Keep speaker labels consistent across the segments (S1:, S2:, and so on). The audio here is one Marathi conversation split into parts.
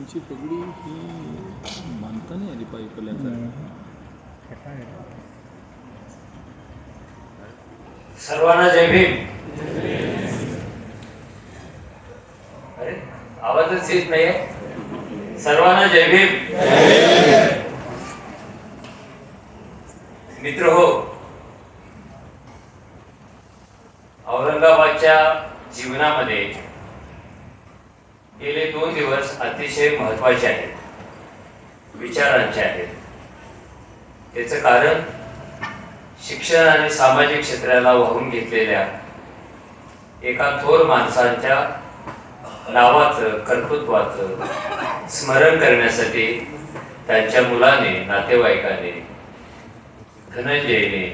S1: त्यांची पगडी ही बांधता नाही आली पाईपल्याचा.
S2: सर्वांना जय भीम. अरे आवाजच येत नाहीये. सर्वांना जय भीम. मित्र हो, औरंगाबादच्या जीवनामध्ये गेले 2 दिवस अतिशय महत्वाचे आहेत, विचारांचे आहेत. त्याचं कारण शिक्षण आणि सामाजिक क्षेत्राला वाहून घेतलेल्या एका थोर माणसांच्या नावाचं, कर्तृत्वाचं स्मरण करण्यासाठी त्यांच्या मुलाने, नातेवाईकाने, धनंजयने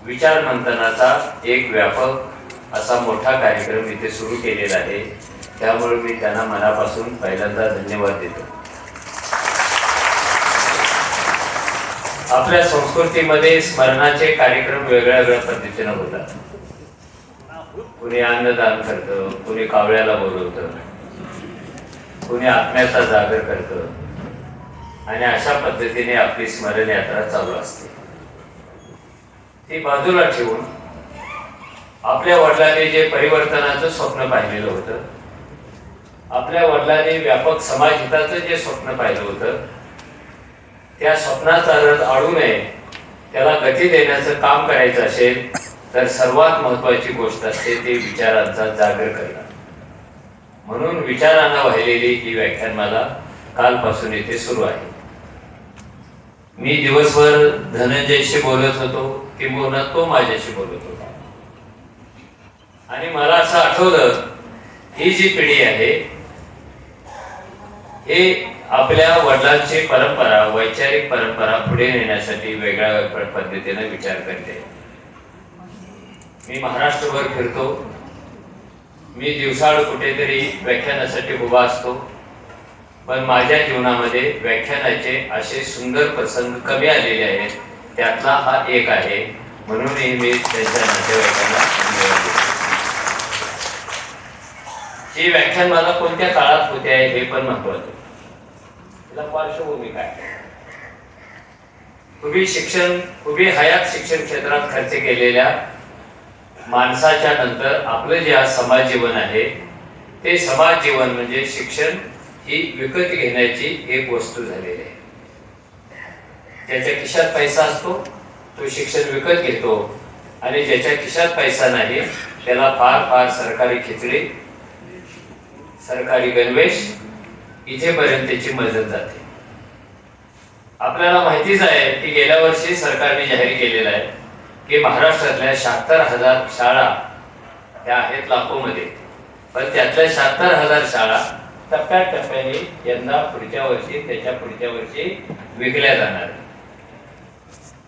S2: विचार मंथनाचा एक व्यापक असा मोठा कार्यक्रम इथे सुरू केलेला आहे. त्यामुळे मी त्यांना मनापासून पहिल्यांदा धन्यवाद देतो. आपल्या संस्कृतीमध्ये स्मरणाचे कार्यक्रम वेगळ्या वेगळ्या पद्धतीने होतात. कुणी अन्नदान करतं, कुणी कावळ्याला बोलवतं, कुणी आत्म्याचा जागर करतं आणि अशा पद्धतीने आपली स्मरण यात्रा चालू असते. ती बाजूला ठेवून आपल्या वडिलांनी जे परिवर्तनाचं स्वप्न पाहिलेलं होतं, आपल्या वडिलांनी व्यापक समाजहिताचं जे स्वप्न पाहिलं होतं, त्या स्वप्नाचा रथ अडू नये, त्याला गती देण्याचं काम करायचं असेल तर सर्वात महत्वाची गोष्ट असते ते विचारांचा जागर करणं. म्हणून विचारांना वाहिलेली ही व्याख्यानमाला कालपासून इथे सुरू आहे. मी दिवसभर धनंजयशी बोलत होतो, किंबहुना तो माझ्याशी बोलत होता आणि मला असं आठवलं, ही जी पिढी आहे हे आपल्या वडिलांची परंपरा, वैचारिक परंपरा पुढे नेण्यासाठी वेगळ्या पद्धतीने विचार करते. मी महाराष्ट्रभर फिरतो, मी दिवसाआड कुठेतरी व्याख्यानासाठी उभा असतो, पण माझ्या जीवनामध्ये व्याख्यानाचे असे सुंदर प्रसंग कमी आलेले आहेत. त्यातला हा एक आहे. म्हणूनही मी त्यांच्या नातेवाईकांना धन्यवाद देतो. ही व्याख्यान मला कोणत्या काळात होते आहे हे पण महत्वाचं. त्याला पार्श्वभूमी काय? उभी हयात शिक्षण क्षेत्रात खर्च केलेल्या माणसाच्या नंतर आपलं जे आज समाज जीवन आहे ते समाज जीवन म्हणजे शिक्षण ही विकत घेण्याची एक वस्तू झालेली आहे. ज्याच्या खिशात पैसा असतो तो शिक्षण विकत घेतो आणि ज्याच्या खिशात पैसा नाही त्याला फार फार सरकारी खिचडी, सरकारी गणवेश इथेपर्यंत त्याची मदत जाते. आपल्याला माहितीच आहे की गेल्या वर्षी सरकारने जाहीर केलेलं आहे की महाराष्ट्रातल्या 76,000 शाळा त्या आहेत लाखोमध्ये, पण त्यातल्या 76,000 शाळा टप्प्याटप्प्याने यंदा पुढच्या वर्षी, त्याच्या पुढच्या वर्षी विकल्या जाणार आहेत.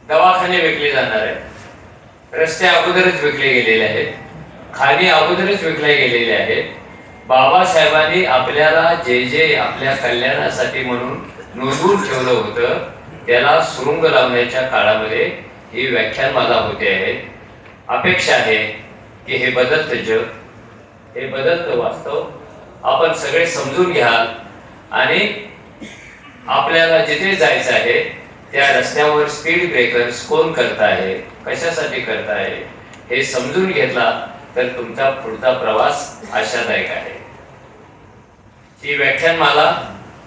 S2: दवाखाने विकले जाणार आहेत, रस्ते अगोदरच विकले गेलेले आहेत, खाणी अगोदरच विकल्या गेलेल्या आहेत. बाबासाहेबांनी आपल्याला जे जे आपल्या कल्याणासाठी म्हणून नोंदवून ठेवलं होतं त्याला सुरुंग लावण्याच्या काळामध्ये ही व्याख्यानमाला होते आहे. अपेक्षा आहे की हे बदलतं जग, हे बदलतं वास्तव आपण सगळे समजून घ्याल आणि आपल्याला जिथे जायचं आहे त्या रस्त्यावर स्पीड ब्रेकर्स कोण करत आहे, कशासाठी करत आहे हे समजून घेतला तर तुमचा पुढचा प्रवास आशादायक आहे. ही व्याख्यानमाला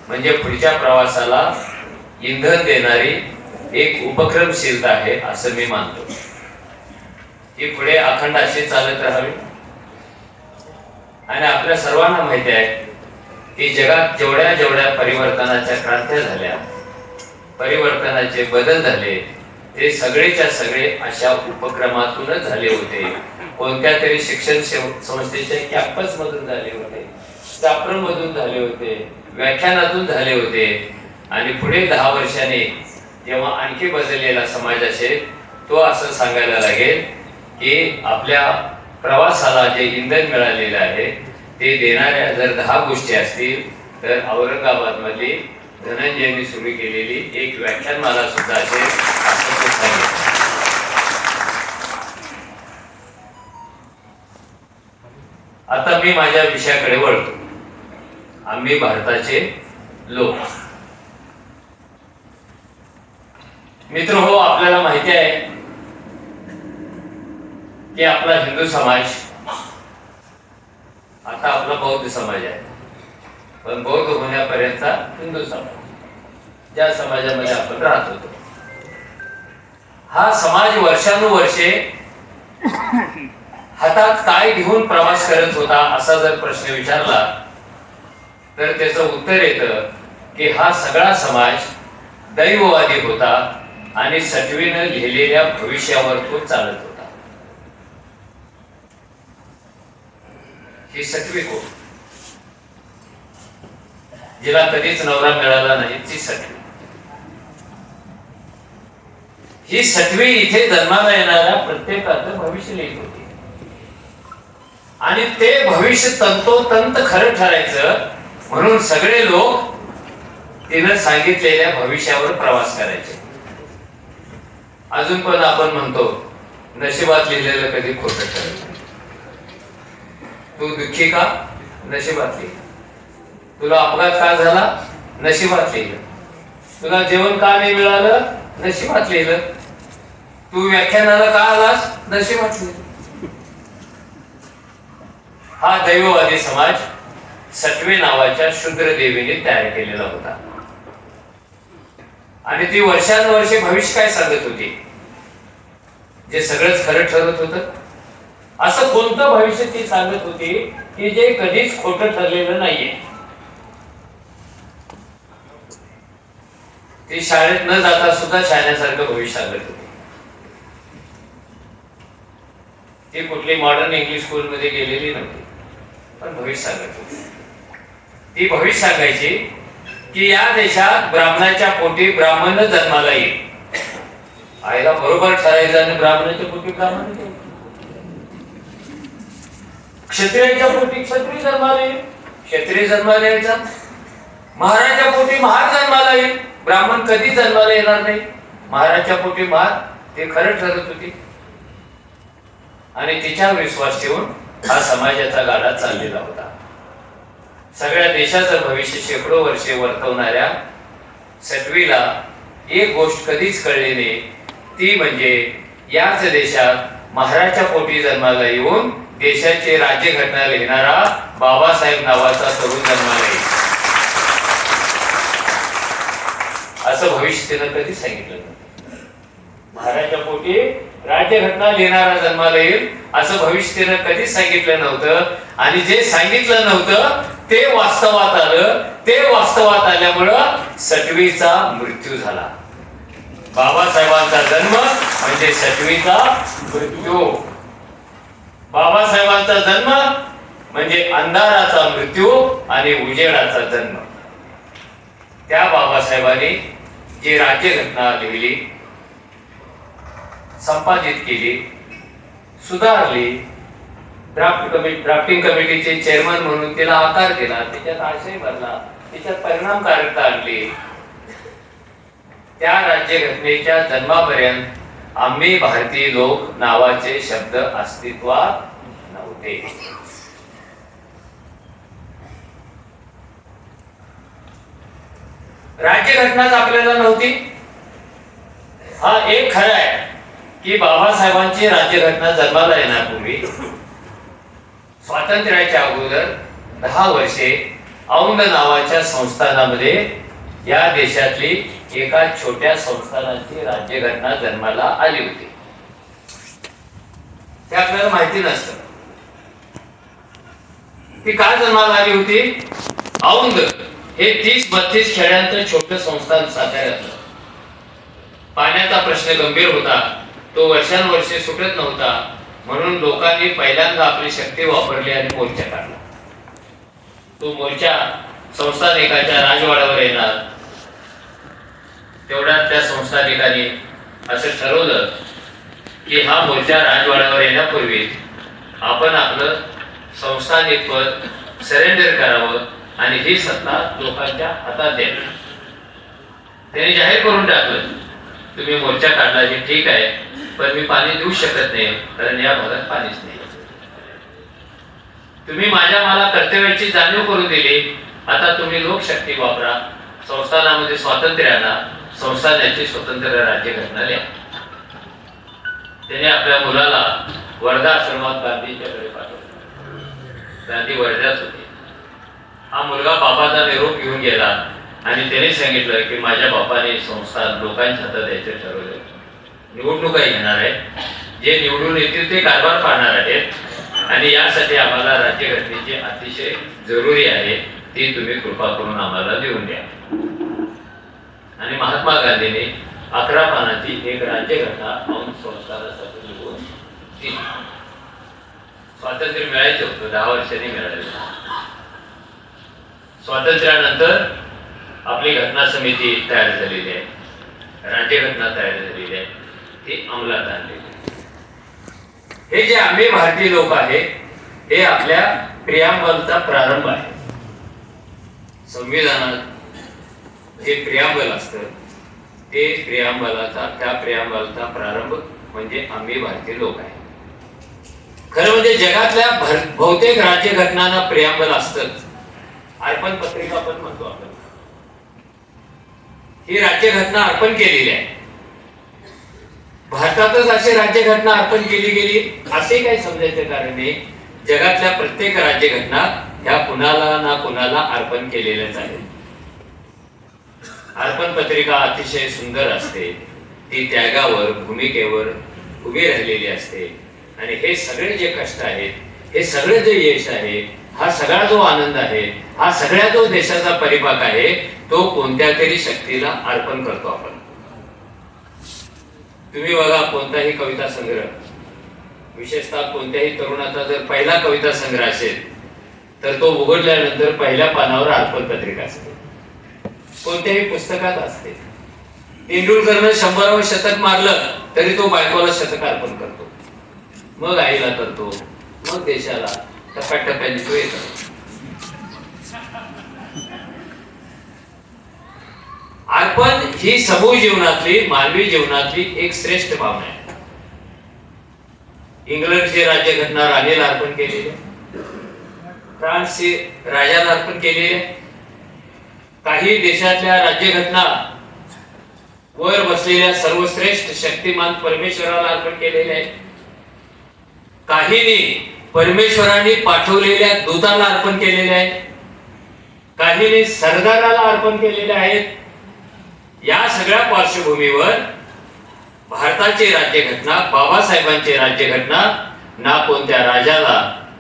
S2: म्हणजे पुढच्या प्रवासाला इंधन देणारी एक उपक्रमशीलता आहे असं मी मानतो. ही पुढे अखंड अशी चालत राहावी. आणि आपल्या सर्वांना माहिती आहे की जगात जेवढ्या जेवढ्या परिवर्तनाच्या क्रांत्या झाल्या, परिवर्तनाचे बदल झाले, ते सगळेच्या सगळे अशा उपक्रमातूनच झाले होते. कोणत्या तरी शिक्षण संस्थेच्या कॅम्पस मधून झाले होते, स्टाफरूम मधून झाले होते, व्याख्यानातून झाले होते. आणि पुढे 10 वर्षांनी जेव्हा आणखी बदललेला समाज असेल तो असं सांगायला लागेल की आपल्या प्रवासाला जे इंधन मिळालेलं आहे ते देणाऱ्या जर 10 गोष्टी असतील तर औरंगाबाद मधली धनंजयनी सुरू केलेली एक व्याख्यानमाला सुद्धा असेल असं तो सांगेल. आता मी माझ्या विषयाकडे वळतो. आम्ही भारताचे लोक. मित्र हो, आपल्याला माहिती आहे की आपला हिंदू समाज, आता आपला बौद्ध समाज आहे, पण बौद्ध होण्यापर्यंतचा हिंदू समाज, ज्या समाजामध्ये आपण राहत होतो, हा समाज वर्षानुवर्षे हातात काय घेऊन प्रवास करत होता असा जर प्रश्न विचारला तर त्याचं उत्तर येतं की हा सगळा समाज दैववादी होता आणि सटवीनं लिहिलेल्या भविष्यावर तो चालत होता. ही सटवी कोण? जिला कधीच नवरा मिळाला नाही ती सटवी. ही सटवी इथे जन्माला येणाऱ्या प्रत्येकाचं भविष्य लिहित होती आणि ते भविष्य तंतोतंत खरं ठरायचं म्हणून सगळे लोक तिनं सांगितलेल्या भविष्यावर प्रवास करायचे. अजून पण आपण म्हणतो नशिबात लिहिलेलं कधी खोटं ठरत नाही. तू दुःखी का? नशिबात लिहिलं. तुला अपघात का झाला? नशिबात लिहिलं. तुला जेवण का नाही मिळालं? नशिबात लिहिलं. तू व्याख्यानाला का आलास? नशिबात लिहिलं. हा दैववादी समाज सटवे नावाच्या शूद्र देवीने तयार केलेला होता आणि ती वर्षानुवर्षे भविष्य काय सांगत होती, जे सगळंच खरं ठरत होतं. असं कोणतं भविष्य ती सांगत होती की जे कधीच खोटं ठरलेलं नाहीये. ती शाळेत न जाता सुद्धा शाळेसारखं भविष्य सांगत होती. ती कुठली मॉडर्न इंग्लिश स्कूल मध्ये गेलेली नव्हती, पण भविष्य सांगत होती. ती भविष्य सांगायची की या देशात ब्राह्मणाच्या पोटी ब्राह्मण जन्माला येईल. आईला बरोबर ठरायचं आणि ब्राह्मणाच्या पोटी ब्राह्मण येईल. क्षत्रियाच्या पोटी क्षत्रिय जन्माला येईल, क्षत्रिय जन्माला यायचा. महाराच्या पोटी महार जन्माला येईल, ब्राह्मण कधी जन्माला येणार नाही. महाराच्या पोटी महार, ते खरं ठरत होती आणि तिच्यावर विश्वास ठेवून हा समाजाचा गाडा चाललेला होता. सगळ्या देशाचं भविष्य शेकडो वर्षे वर्तवणाऱ्या सटवीला एक गोष्ट कधीच कळली नाही, ती म्हणजे याच देशात महाराच्या पोटी जन्माला येऊन देशाची राज्यघटना लिहिणारा बाबासाहेब नावाचा तरुण जन्माला येईल. असं भविष्य तिनं कधी सांगितलं नव्हतं. महाराच्या पोटी राज्यघटना लिहिणारा जन्माला येईल असं भविष्य तिनं कधीच सांगितलं नव्हतं आणि जे सांगितलं नव्हतं ते वास्तवात आलं. ते वास्तवात आल्यामुळं सटवीचा मृत्यू झाला. बाबासाहेबांचा जन्म म्हणजे सटवीचा मृत्यू. बाबासाहेबांचा जन्म म्हणजे अंधाराचा मृत्यू आणि उजेडाचा जन्म. त्या बाबासाहेबांनी जी राज्यघटना लिहिली, संपादित केली, सुधारली, ड्राफ्टिंग कमिटीचे चेअरमन म्हणून तिला आकार दिला, त्याच्यात आशय भरला, त्याच्यात परिणामकारकता आणली. त्या राज्यघटनेच्या जन्मापर्यंत आम्ही भारतीय लोक नावाचे शब्द अस्तित्वात नव्हते. राज्यघटनाच आपल्याला नव्हती. हा एक खरं आहे की बाबासाहेबांची राज्यघटना जन्माला येण्यापूर्वी स्वातंत्र्याच्या अगोदर 10 वर्षे औंध नावाच्या संस्थानामध्ये या देशातली एका छोट्या संस्थानाची राज्यघटना जन्माला आली होती. ते आपल्याला माहिती नसतं. ती का जन्माला आली होती? औंध हे 30-32 खेड्यांचं छोटं संस्थान साताऱ्यातलं. पाण्याचा प्रश्न गंभीर होता, तो वर्षानुवर्षे सुटत नव्हता, म्हणून लोकांनी पहिल्यांदा आपली शक्ती वापरली आणि मोर्चा काढला. तो मोर्चा संस्थानिकाच्या राजवाड्यावर येणार. तेवढ्यात त्या संस्थानिकांनी असं ठरवलं की हा मोर्चा राजवाड्यावर येण्यापूर्वी आपण आपलं संस्थानिक पद सरेंडर करावं आणि ही सत्ता लोकांच्या हातात द्यावी. त्यांनी जाहीर करून टाकलं, तुम्ही मोर्चा काढला हे ठीक आहे, पण मी पाणी देऊ शकत नाही, कारण या भागात पाणीच नाही. तुम्ही मला कर्तव्याची जाणीव करून दिली, आता तुम्ही लोकशक्ती वापरा संस्थानामध्ये स्वातंत्र्याला संस्थानाची स्वतंत्र राज्यघटना लिहा. त्याने आपल्या मुलाला वर्धा आश्रमात गांधींच्याकडे पाठवलं. गांधी वर्ध्यात होते. हा मुलगा बापाचा निरोप घेऊन गेला आणि त्याने सांगितलं की माझ्या बापाने संस्थान लोकांच्या हातात द्यायचं ठरवलं. निवडणुका घेणार आहे, जे निवडून येतील ते कारभार पाहणार आहेत आणि यासाठी आम्हाला राज्यघटनेची अतिशय जरुरी आहे, ती तुम्ही कृपा करून आम्हाला देऊन द्या. आणि महात्मा गांधींनी 11 पानाची एक राज्यघटना अंश संस्थानासाठी लिहून दिली. स्वातंत्र्य मिळायचं होतं, 10 वर्षांनी मिळालं. स्वातंत्र्यानंतर आपली घटना समिती तयार झालेली आहे, राज्यघटना तयार झालेली आहे, ती अंमलात आणलेली आहे. हे जे आम्ही भारतीय लोक आहेत, हे आपल्या प्रियांबलचा प्रारंभ आहे. संविधानात जे प्रियांबल असतं ते त्या प्रियांबलचा प्रारंभ म्हणजे आम्ही भारतीय लोक आहे. खरं म्हणजे जगातल्या बहुतेक राज्यघटनांना प्रियांबल असतंच. अर्पण पत्रिका पण म्हणतो आपण. ही राज्यघटना अर्पण केलेली आहे. भारतातच अशी राज्यघटना अर्पण केली गेली असे काही समजायचं कारण नाही. जगातल्या प्रत्येक राज्यघटना ह्या कुणाला ना कुणाला अर्पण केलेल्याच आहेत. अर्पण पत्रिका अतिशय सुंदर असते, ती त्यागावर भूमिकेवर उभी राहिलेली असते. आणि हे सगळे जे कष्ट आहेत, हे सगळे जे यश आहे, हा सगळा जो आनंद आहे, हा सगळ्या जो देशाचा परिपाक आहे, तो कोणत्या तरी शक्तीला अर्पण करतो आपण. तुम्ही बघा, कोणताही कविता संग्रह, विशेषतः कोणत्याही तरुणाचा जर पहिला कविता संग्रह असेल तर तो उघडल्यानंतर पहिल्या पानावर अर्पण पत्रिका असते. कोणत्याही पुस्तकात असते. तेंडुलकरनं 100वे शतक मारलं तरी तो बायकोला शतक अर्पण करतो, मग आईला करतो, मग देशाला. टप्प्याटप्प्याने तो येतो. अर्पण ही समूह जीवनातली, मानवी जीवनातली एक श्रेष्ठ भावना आहे. इंग्लंडची राज्यघटना राणीला अर्पण केलेली आहे, फ्रान्सची राजाला अर्पण केलेली आहे. काही देशातल्या राज्यघटना वर बसलेल्या सर्वश्रेष्ठ शक्तिमान परमेश्वराला अर्पण केलेले आहे. काहींनी परमेश्वराने पाठवलेल्या दूताला अर्पण केलेले आहे, काहींनी सरदाराला अर्पण केलेले आहेत. या सगळ्या पार्श्वभूमीवर भारताची राज्यघटना, बाबासाहेबांची राज्यघटना, ना कोणत्या राजाला,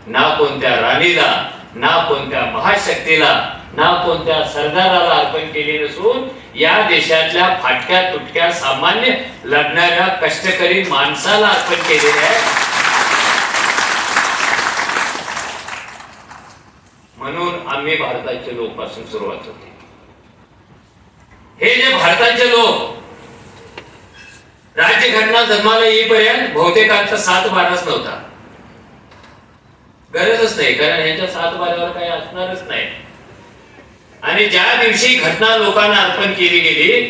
S2: ना कोणत्या राणीला, ना कोणत्या महाशक्तीला, ना कोणत्या सरदाराला अर्पण केली नसून या देशातल्या फाटक्या तुटक्या सामान्य लढणाऱ्या कष्टकरी माणसाला अर्पण केलेले आहे. म्हणून आम्ही भारताचे लोक पासून सुरुवात होते. हे जे भारताचे लोक राज्यघटना जन्माला येईपर्यंत बहुतेकांचा 7-12च नव्हता. गरजच नाही, कारण ह्यांच्या 7-12वर काही असणारच नाही. आणि ज्या दिवशी घटना लोकांना अर्पण केली गेली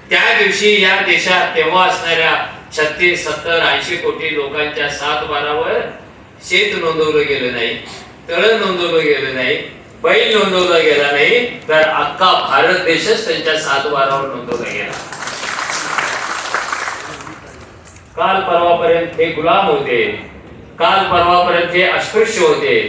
S2: त्या दिवशी या देशात तेव्हा असणाऱ्या 36, 70, 80 कोटी लोकांच्या 7-12वर शेत नोंदवलं गेलं नाही, तळ नोंदवलं गेलं नाही, बैल नोंदवला गेला नाही, तर अख्खा भारत देशच त्यांच्या 7-12वर नोंदवला गेला. काल परवापर्यंत हे गुलाम होते, काल परवापर्यंत हे अस्पृश्य होते,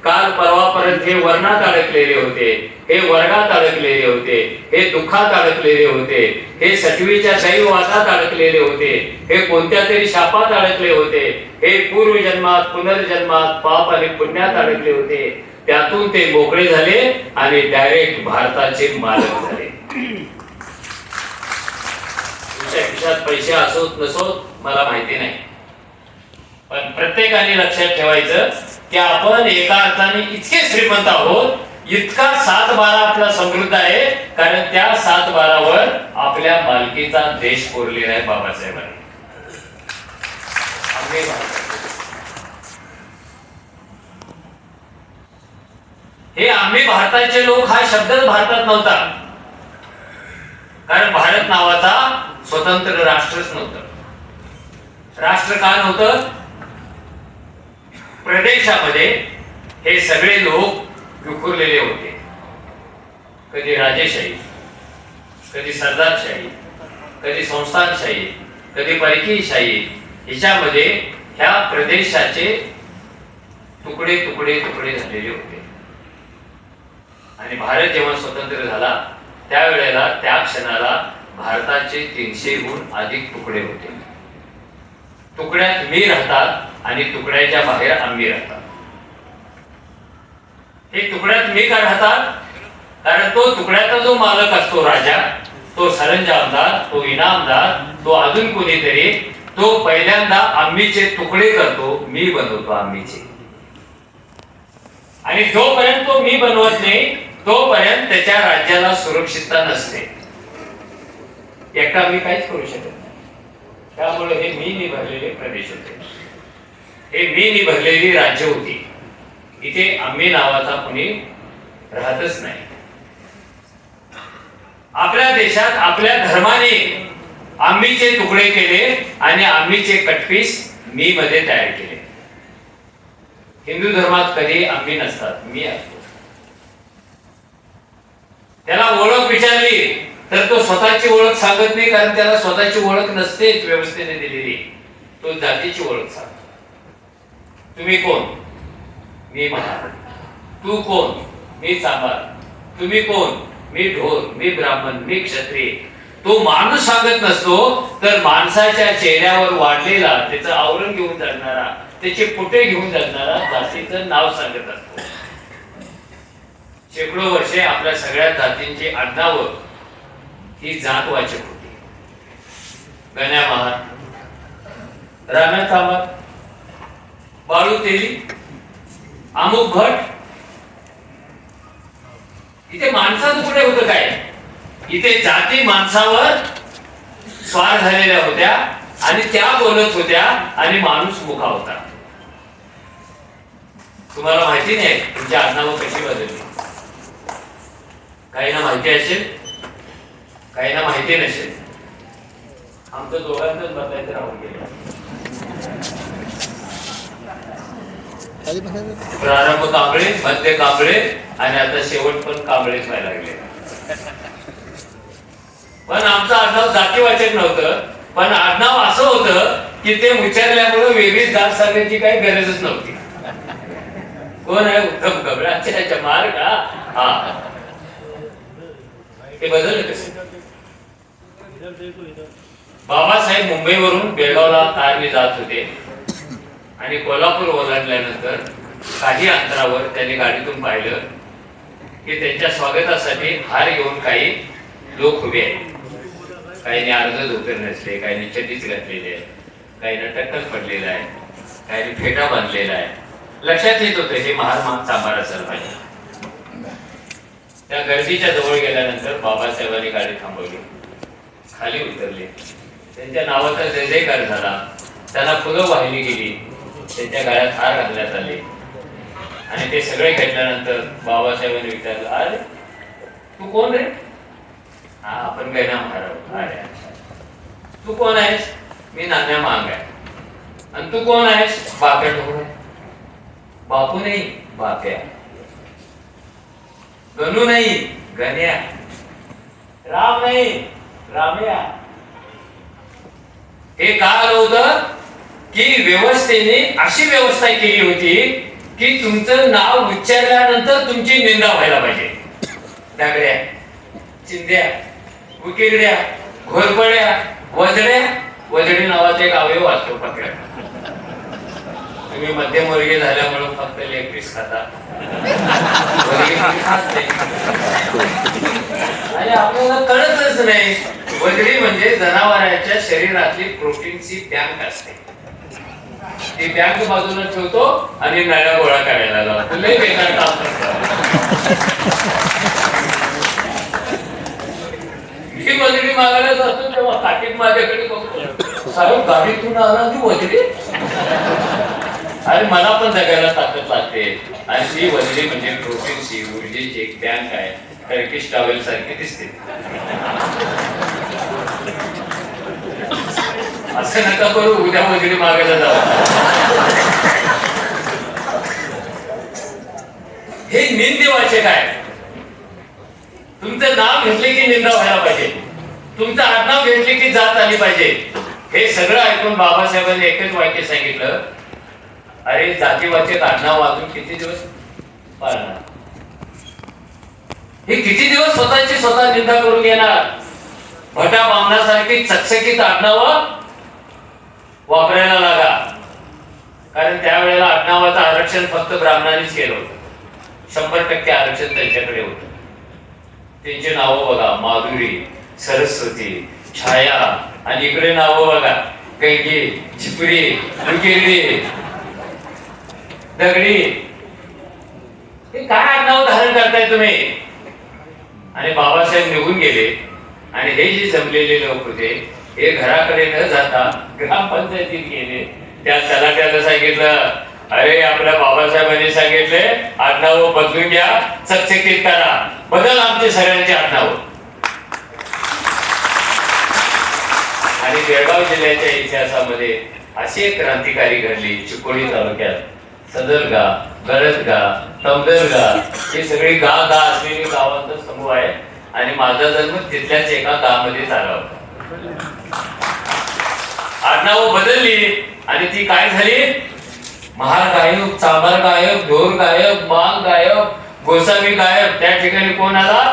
S2: काल परवापर्यंत हे वर्णात अडकलेले होते, हे वर्गात अडकलेले होते, हे दुःखात अडकलेले होते, हे सटवीच्या दैववादात अडकलेले होते, हे कोणत्या तरी शापात अडकले होते, हे पूर्वजन्मात पुनर्जन्मात पाप आणि पुण्यात अडकले होते. त्यातून ते मोकळे झाले आणि डायरेक्ट भारताचे मालक झाले. तुमच्या खिशात पैसे असोत नसोत मला माहिती नाही, पण प्रत्येकाने लक्षात ठेवायचं की आपण एका अर्थाने इतके श्रीमंत आहोत, इतका 7-12 आपला समृद्ध आहे, कारण त्या 7-12वर आपल्या मालकीचा देश कोरलेला आहे बाबासाहेबांनी. हे आम्ही भारताचे लोक हा शब्दच भारतात नव्हता, कारण भारत नावाचा स्वतंत्र राष्ट्रच नव्हतं. राष्ट्र का नव्हतं? प्रदेशामध्ये हे सगळे लोक विखुरलेले होते. कधी राजेशाही, कधी सरदारशाही, कधी संस्थानशाही, कधी परकीयशाही, हिच्यामध्ये ह्या प्रदेशाचे तुकडे तुकडे तुकडे झालेले होते. आणि भारत जेव्हा स्वतंत्र झाला त्यावेळेला त्या क्षणाला भारताचे 300हून अधिक तुकडे होते. तुकड्यात मी राहतात आणि तुकड्याच्या बाहेर आम्ही राहतात. हे तुकड्यात मी का राहतात? कारण तो तुकड्याचा जो मालक असतो, राजा, तो सरंजामदार, तो इनामदार, तो अजून कोणीतरी, तो पहिल्यांदा आम्हीचे तुकडे करतो, मी बनवतो आम्हीचे. आणि जोपर्यंत तो मी बनवत नाही तोपर्यंत त्याच्या राज्याला सुरक्षितता नसते. एकटा मी काहीच करू शकत नाही. त्यामुळे हे मी भरलेले प्रदेश होते, हे मी भरलेली राज्य होती. इथे आम्ही नावाचा कोणी राहतच नाही. आपल्या देशात आपल्या धर्माने आम्हीचे तुकडे केले आणि आम्हीचे कटपीस मी मध्ये तयार केले. हिंदू धर्मात कधी आम्ही नसतात, मी असतो. त्याला ओळख विचारली तर तो स्वतःची ओळख सांगत नाही, कारण त्याला स्वतःची ओळख नसतेच व्यवस्थेने दिलेली. तो जातीची ओळख सांगतो. तुम्ही कोण? मी महार. तू कोण? मी चांभार. तुम्ही कोण? मी ढोर, मी ब्राह्मण, मी क्षत्रिय. तो माणूस सांगत नसतो, तर माणसाच्या चेहऱ्यावर वाढलेला, त्याचं आवरण घेऊन जगणारा, त्याचे पुटे घेऊन जगणारा जातीचं नाव सांगत असतो. शेकडो वर्षे आपल्या सगळ्या जातींची आडनावं ही जातवाचक होती. गण्या महार, राणा चांभार, बाळू तेली, अमुक भट. इथे माणसाचं कुठे होतं काय? इथे जाती माणसावर स्वार झालेल्या होत्या आणि त्या बोलत होत्या आणि माणूस मुका होता. तुम्हाला माहिती नाही तुमची आडनावं कशी बदलली. काहींना माहिती असेल, काहींना माहिती नसेल. आमचं दोघांचंच बदलायचं राहून गेलं. प्रारंभ कांबळे, मध्य कांबळे आणि आता शेवट पण कांबळेच व्हायला लागले. पण आमचं आडनाव जातीवाचक नव्हतं, पण आडनाव असं होतं की ते उच्चारल्यामुळे वेगळीच जात सांगायची काही गरजच नव्हती. कोण आहे? उत्तम कांबळे. अच्छा, मार का? हा, ते बदललं कसे? बाबासाहेब मुंबईवरून बेळगावला कारने जात होते आणि कोल्हापूर ओलांडल्यानंतर काही अंतरावर त्यांनी गाडीतून पाहिलं की त्यांच्या स्वागतासाठी हार घेऊन काही लोक उभे आहेत. काहींनी अर्ध धोतर नसले, काहींनी चड्डीच घातलेली आहे, काहींना टक्कल पडलेला आहे, काहींनी फेटा बांधलेला आहे. लक्षात येत होतं हे महार चांभार असायला पाहिजे. त्या गर्दीच्या जवळ गेल्यानंतर बाबासाहेबांनी गाडी थांबवली, खाली उतरले. त्यांच्या नावाचा जय जयकार झाला. त्यांना फुलं वाहिली गेली, त्यांच्या गळ्यात हार घालण्यात आले. आणि ते सगळे घेतल्यानंतर बाबासाहेबांनी विचारलं, अरे तू कोण रे? हा, आपण गैना महाराज. अरे तू कोण आहेस? मी नान्या मांग आहे. आणि तू कोण आहेस? बाप्या ढोर आहे. बापू नाही, बाप्या. गणू नाही, गण्या. राम नाही, राम्या. हे का आलं होतं की व्यवस्थेने अशी व्यवस्था केली होती की तुमचं नाव उच्चारल्यानंतर तुमची निंदा व्हायला पाहिजे. दागड्या, चिंद्या, उकिरड्या, घोरपड्या, वजड्या. वजडी नावाचा एक अवयव असतो पकड्या. तुम्ही मध्यमवर्गीय झाल्यामुळे फक्त लेग पीस खाता, आणि आपल्याला कळतच नाही. वजडी म्हणजे जनावरांच्या शरीरातली प्रोटीनची बँक असते. ती बँक बाजूला ठेवतो आणि नळ्या गोळा करायला लावतो. लय बेकार काम ही वजडी मागायला जातो तेव्हा काकीत माझ्याकडे बघतो, साहेब गाडीतून आला ती वजडी. अरे मला पण जगायला ताकद लागते. आणि ती वजडी म्हणजे प्रोटीनची, ऊर्जेची एक बँक आहे. टर्किश टॉवेल सारखी दिसते. असं नका करू, उद्या वजडी मागायला जावं. हे निंदेवाचक आहे. तुमचं नाव घेतले की निंदा व्हायला पाहिजे. तुमचं आडनाव घेतले की जात आली पाहिजे. हे सगळं ऐकून बाबासाहेबांनी एकच वाक्य सांगितलं, अरे जातीवाचक आडनाव वाचून किती दिवस पाळणार, हे किती दिवस स्वतःची स्वतः निंदा करून घेणार. भटा बामणासारखी चकचकीत आडनावं वापरायला लागा, कारण त्यावेळेला आडनावाचं आरक्षण फक्त ब्राह्मणांनीच केलं होतं. 100% आरक्षण त्यांच्याकडे होतं. त्यांची नावं बघा, माधुरी, सरस्वती, छाया, आणि इकडे नावं बघा, गंगी, झिपरी, मुकेरडी, दगडी. हे काय आडनाव धारण करताय तुम्ही? आणि बाबासाहेब निघून गेले आणि हे जे जमलेले लोक होते हे घराकडे न जाता ग्रामपंचायतीत गेले. त्या तलाट्याला सांगितलं, अरे आपल्या बाबासाहेबांनी सांगितले आडनाव बदलून घ्या, चकचकीत करा, बदल आमचे सगळ्यांचे आडनाव. आणि बेळगाव जिल्ह्याच्या इतिहासामध्ये अशी एक क्रांतिकारी घडली चिकोडी तालुक्यात. सदरगा, गरजगा, तमदरगा हे सगळी गा असलेली गावांचा समूह आहे. आणि माझा जन्म तिथल्याच एका गावामध्ये झाला होता. आडनाव बदलली आणि ती काय झाली, महार गायब, चांभार गायब, ढोर गायब, मांग गायब, गोसावी गायब. त्या ठिकाणी कोण आला,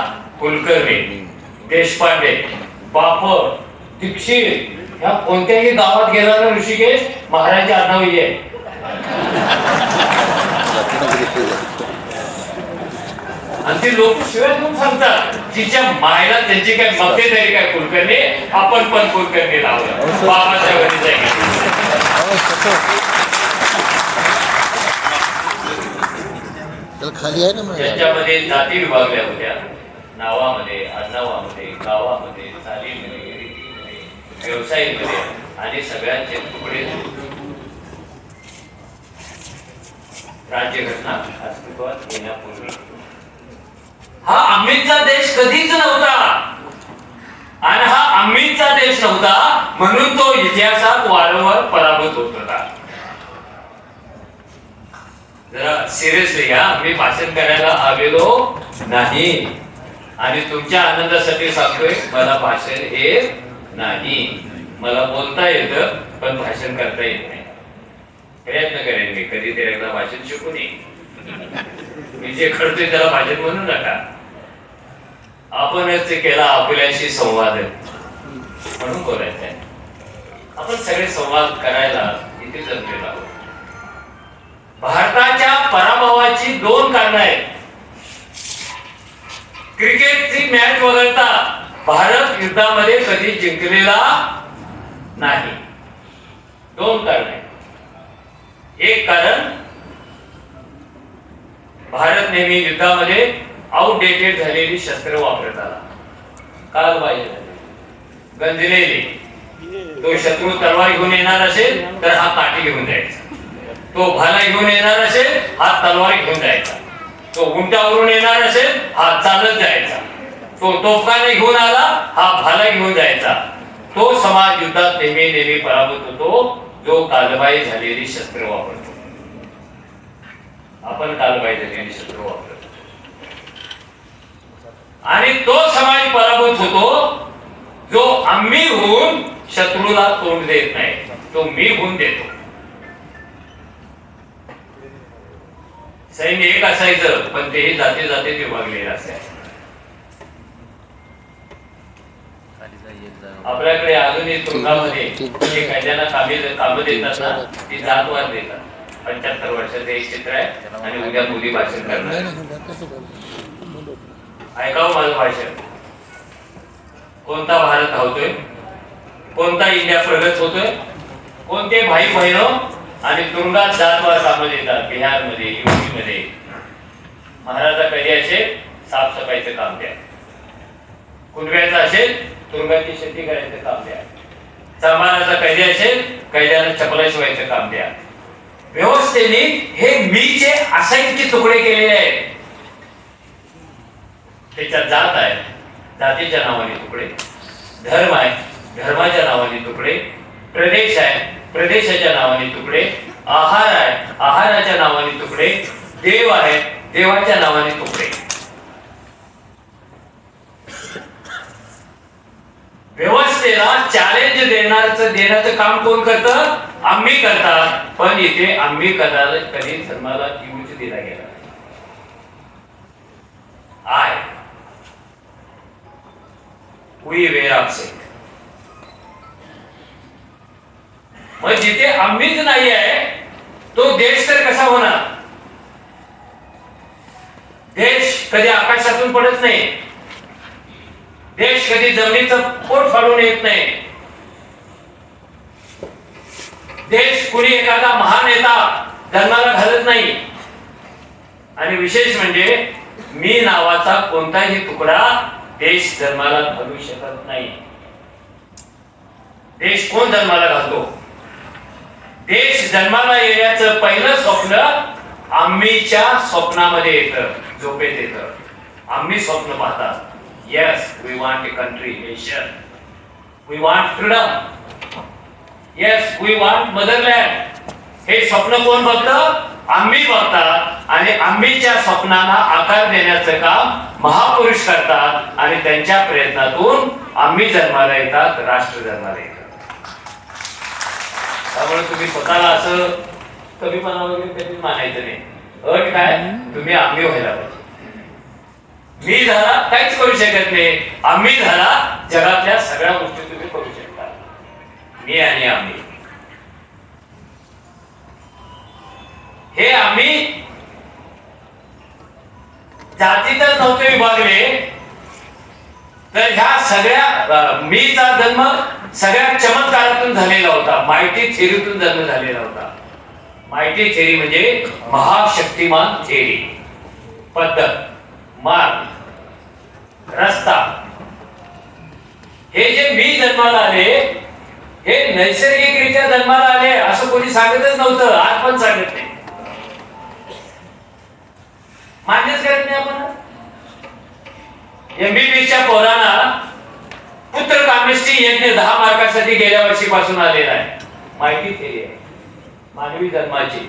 S2: कुलकर्णी, देशपांडे, बापट, दीक्षित. ह्या कोणत्याही गावात गेला ना ऋषिकेश, महाराजांचे आडनाव आहे. आणि ती लोक शिवाय देऊन सांगतात, तिच्या मायला त्यांची काय मक्तेदारी काय कुलकर्णी, आपण पण कुलकर्णी लावलं. बाबासाहेबांनी सांगितलं. ज्यांच्यामध्ये जाती विभागल्या होत्या, नावामध्ये, आडनावामध्ये, गावामध्ये, चालीमध्ये, व्यवसायामध्ये, आणि सगळ्यांचे तुकडे. राज्यघटना अस्तित्वात येण्यापूर्वी हा आम्हीचा देश कधीच नव्हता. आणि हा आम्हीचा देश नव्हता म्हणून तो इतिहासात वारंवार पराभूत होत होता. जरा सिरियसली घ्या, मी भाषण करायला आलेलो नाही. आणि तुमच्या आनंदासाठी सांगतोय, मला भाषण येत नाही. मला बोलता येतं पण भाषण करता येत नाही. प्रयत्न करेन मी कधीतरी एकदा भाषण शिकून येईन. मी जे करतोय त्याला भाषण म्हणू नका. आपणच ते केला आपल्याशी संवाद म्हणून बोलायचं आहे. आपण सगळे संवाद करायला इथे जमलेलो आहोत. भारताच्या पराभवाची 2 कारणं आहेत. क्रिकेटची मॅच वगळता भारत युद्धामध्ये कधी जिंकलेला नाही. 2 कारण आहेत. एक कारण, भारत नेहमी युद्धामध्ये आउटडेटेड झालेली शस्त्र वापरत आला. कालबाह्य झाले, गंजलेले. तो शत्रू तलवार घेऊन येणार असेल तर हा काठी घेऊन जायचा. तो भाला घेऊन येणार असेल हा तलवार घेऊन जायचा. तो उंटावरून येणार असेल हा चालत जायचा. तो तोफखाने घेऊन आला हा भाला घेऊन जायचा. तो समाज युद्धात नेहमी पराभूत होतो जो कालबाह्य झालेली शस्त्र वापरतो. आपण कालबाह्य झालेली शस्त्र वापरतो आणि तो समाज पराभूत होतो जो आम्ही होऊन शत्रूला तोंड देत नाही, तो मी होऊन देतो. सैन्य एक असायचं पण तेही जाती जातीत विभागलेलं असायचं. आपल्याकडे आधुनिक तुरुंगामध्ये जे कायद्याला कामं देतात ना, ती जातवाद देतात. 75 वर्षाचं एक चित्र आहे आणि उद्या मुली भाषण करणार. ऐकावं माझं भाषण. कोणता भारत धावतोय, कोणता इंडिया प्रगत होतोय, कोणते भाई बहिणो आणि तुरुंगात जातवाद कामं देतात. बिहारमध्ये, युपी मध्ये. महाराजा कधी असेल साफसफाईचं काम द्या, कुटव्याचं असेल तुरुंगाची शेती करायचं काम द्या, चांभाराचा कैदी असेल कैद्याला चपला शिवायचं काम द्या. व्यवस्थेने हे मीचे असंख्य तुकडे केलेले आहेत. त्याच्यात जात आहे, जातीच्या नावाने तुकडे, धर्म आहे, धर्माच्या नावाने तुकडे, प्रदेश आहे, प्रदेशाच्या नावाने तुकडे, आहार आहे, आहाराच्या नावाने तुकडे, देव आहे, देवाच्या नावाने तुकडे. व्यवस्थेला चॅलेंज देण्याचं काम कोण करतं? आम्ही करतात. पण इथे आम्ही कधी धर्माला यूज दिला गेला. I we were upset. मग जिथे आम्हीच नाही आहे तो देश तर कसा होणार? देश कधी आकाशातून पडत नाही. देश कधी जमिनीचं पोट फाडून येत नाही. देश कुणी एखादा महान नेता जन्माला घालत नाही. आणि विशेष म्हणजे मी नावाचा कोणताही तुकडा देश जन्माला घालू शकत नाही. देश कोण जन्माला घालतो? देश जन्माला येण्याचं पहिलं स्वप्न आम्हीच्या स्वप्नामध्ये येतं, झोपेत येतं. आम्ही स्वप्न पाहतात. Yes, we want a country, nation. We want freedom. Yes, we want motherland. हे स्वप्न कोण बघतं? आम्ही बघतात. आणि आम्हीच्या स्वप्नांना आकार देण्याचं काम महापुरुष करतात. आणि त्यांच्या प्रयत्नातून आम्ही जन्माला येतात, राष्ट्र जन्माला येतात. त्यामुळे तुम्ही स्वतःला असं कमीपणा वगैरे कधीच मानायचं नाही. अट काय? तुम्ही आम्ही व्हायला पाहिजे. मी झाला काहीच करू शकत नाही. आम्ही झाला जगातल्या सगळ्या गोष्टी तुम्ही करू शकता. मी आणि आम्ही. हे आम्ही जातीतच नव्हते विभागले तर ह्या सगळ्या मीचा जन्म सगळ्या चमत्कारातून झालेला होता. माहिती थेरीतून जन्म झालेला होता. माहिती थेरी म्हणजे महाशक्तिमान थेरी, पद्धत, मार्ग, रस्ता. हे जे मी जन्माला आले हे नैसर्गिकरित्या जन्माला आले असं कोणी सांगतच नव्हतं. आज पण सांगत नाही, मान्यच करत नाही आपण. MBBSच्या पोरांना पुत्र कामेष्टी यज्ञ 10 मार्कासाठी गेल्या वर्षीपासून आलेला आहे. माहिती थेरी आहे मानवी जन्माची.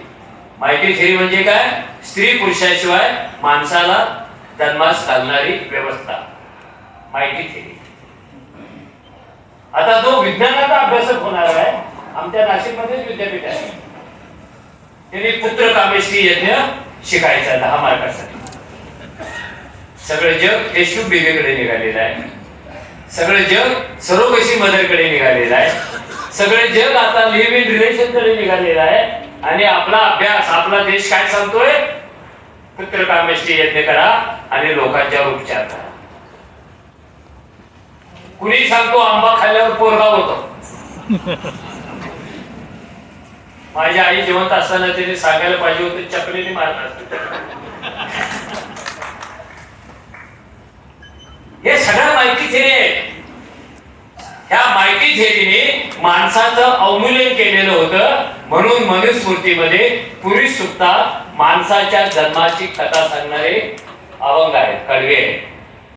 S2: माहिती थेरी म्हणजे काय? स्त्री पुरुषाशिवाय माणसाला जन्मास घालणारी व्यवस्था, माहिती थेरी. आता जो विज्ञानाचा अभ्यासक होणार आहे आमच्या नाशिकमध्येच विद्यापीठ आहे, त्यांनी पुत्र कामेष्टी यज्ञ शिकायचा 10 मार्कासाठी. सगळं जग देशमुख बेबीकडे निघालेलं आहे. सगळं जग सरोगसी मदरकडे निघालेलं आहे. सगळं जग आता लिव्ह इन रिलेशन कडे निघालेलं आहे. आणि आपला अभ्यास, आपला देश काय सांगतोय? पुत्र कामेष्टी यज्ञ करा आणि लोकांच्यावर उपचार करा. कुणी सांगतो आंबा खाल्ल्यावर पोरगा होतो. माझी आई जिवंत असताना तिने सांगायला पाहिजे होते, चपलीने मारणार. हे सगळं माहिती थेरी आहे. ह्या माहिती थेरीने माणसाचं अवमूल्यन केलेलं होतं. म्हणून मनुस्मृतीमध्ये पुरुष सुक्तात माणसाच्या जन्माची कथा सांगणारे अभंग आहेत, कडवे आहेत.